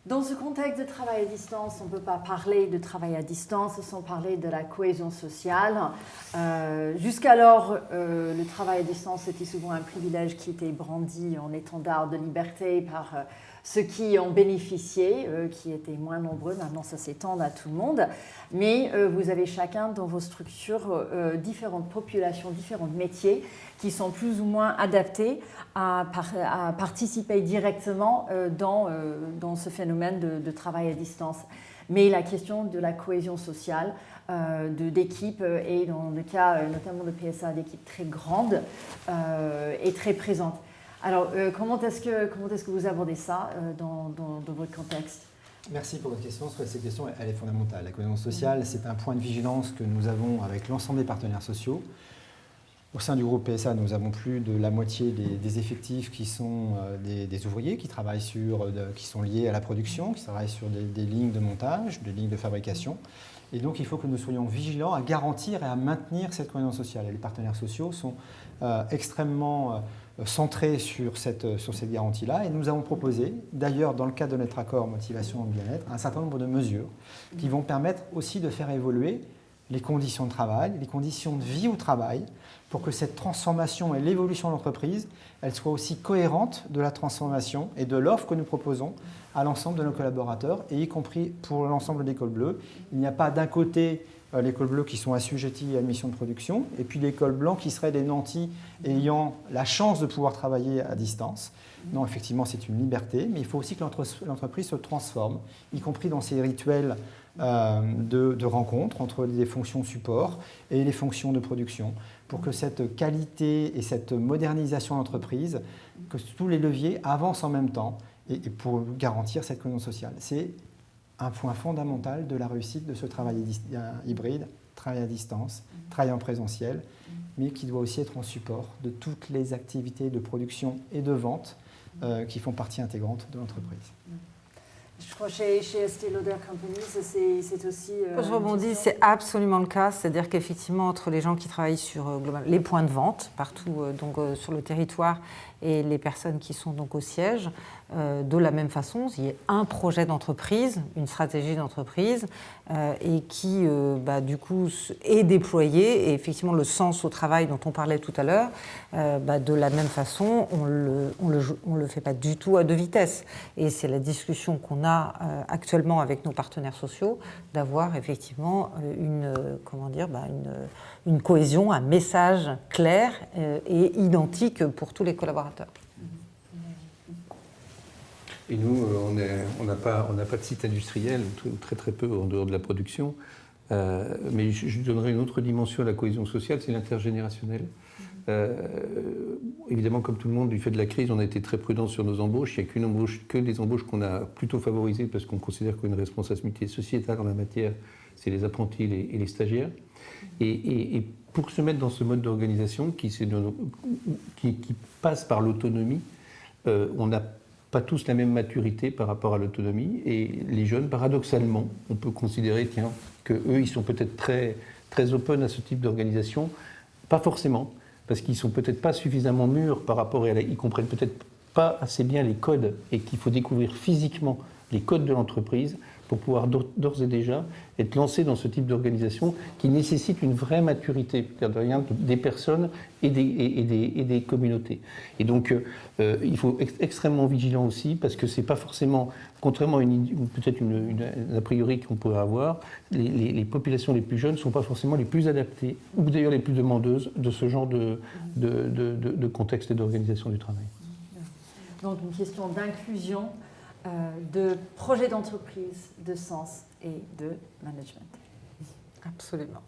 Dans ce contexte de travail à distance, on ne peut pas parler de travail à distance sans parler de la cohésion sociale. Jusqu'alors, le travail à distance était souvent un privilège qui était brandi en étendard de liberté par ceux qui en bénéficiaient, qui étaient moins nombreux. Maintenant, ça s'étend à tout le monde. Mais vous avez chacun dans vos structures différentes populations, différents métiers qui sont plus ou moins adaptés à participer directement dans ce phénomène de travail à distance. Mais la question de la cohésion sociale, d'équipe, et dans le cas notamment de PSA, d'équipe très grande, est très présente. Alors, comment est-ce que vous abordez ça dans votre contexte ? Merci pour votre question. Cette question, elle est fondamentale. La cohésion sociale, c'est un point de vigilance que nous avons avec l'ensemble des partenaires sociaux. Au sein du groupe PSA, nous avons plus de la moitié des effectifs qui sont des ouvriers qui travaillent qui sont liés à la production, qui travaillent sur des lignes de montage, des lignes de fabrication. Et donc, il faut que nous soyons vigilants à garantir et à maintenir cette cohésion sociale. Et les partenaires sociaux sont extrêmement centrés sur cette garantie-là. Et nous avons proposé, d'ailleurs, dans le cadre de notre accord motivation et bien-être, un certain nombre de mesures qui vont permettre aussi de faire évoluer les conditions de travail, les conditions de vie au travail, pour que cette transformation et l'évolution de l'entreprise, elle soit aussi cohérente de la transformation et de l'offre que nous proposons à l'ensemble de nos collaborateurs, et y compris pour l'ensemble des cols bleus. Il n'y a pas d'un côté les cols bleus qui sont assujettis à une mission de production, et puis les cols blancs qui seraient des nantis ayant la chance de pouvoir travailler à distance. Non, effectivement, c'est une liberté, mais il faut aussi que l'entreprise se transforme, y compris dans ses rituels de rencontres entre les fonctions support et les fonctions de production, pour que cette qualité et cette modernisation d'entreprise, que tous les leviers avancent en même temps et pour garantir cette cohésion sociale. C'est un point fondamental de la réussite de ce travail hybride, travail à distance, travail en présentiel, mais qui doit aussi être en support de toutes les activités de production et de vente qui font partie intégrante de l'entreprise. Je crois que chez Estée Lauder Companies, c'est aussi... Je rebondis, c'est absolument le cas. C'est-à-dire qu'effectivement, entre les gens qui travaillent sur les points de vente, partout sur le territoire, et les personnes qui sont donc au siège, de la même façon, il y a un projet d'entreprise, une stratégie d'entreprise, et qui, du coup, est déployé. Et effectivement, le sens au travail dont on parlait tout à l'heure, de la même façon, on le fait pas du tout à deux vitesses. Et c'est la discussion qu'on a actuellement avec nos partenaires sociaux, d'avoir effectivement une cohésion, un message clair et identique pour tous les collaborateurs. Et nous, on n'a pas de site industriel, très très peu en dehors de la production. Mais je donnerai une autre dimension à la cohésion sociale, c'est l'intergénérationnel. Évidemment, comme tout le monde, du fait de la crise, on a été très prudent sur nos embauches. Il n'y a que des embauches qu'on a plutôt favorisées parce qu'on considère qu'une responsabilité sociétale en la matière, c'est les apprentis et les stagiaires. Et pour se mettre dans ce mode d'organisation qui passe par l'autonomie, on n'a pas tous la même maturité par rapport à l'autonomie. Et les jeunes, paradoxalement, on peut considérer qu'eux, ils sont peut-être très, très open à ce type d'organisation. Pas forcément, parce qu'ils ne sont peut-être pas suffisamment mûrs par rapport ils ne comprennent peut-être pas assez bien les codes et qu'il faut découvrir physiquement les codes de l'entreprise pour pouvoir d'ores et déjà être lancé dans ce type d'organisation qui nécessite une vraie maturité des personnes et des communautés. Et donc, il faut être extrêmement vigilant aussi parce que c'est pas forcément, contrairement à peut-être une a priori qu'on pourrait avoir, les populations les plus jeunes ne sont pas forcément les plus adaptées ou d'ailleurs les plus demandeuses de ce genre de contexte et d'organisation du travail. Donc, une question d'inclusion, de projet d'entreprise, de sens et de management. Absolument.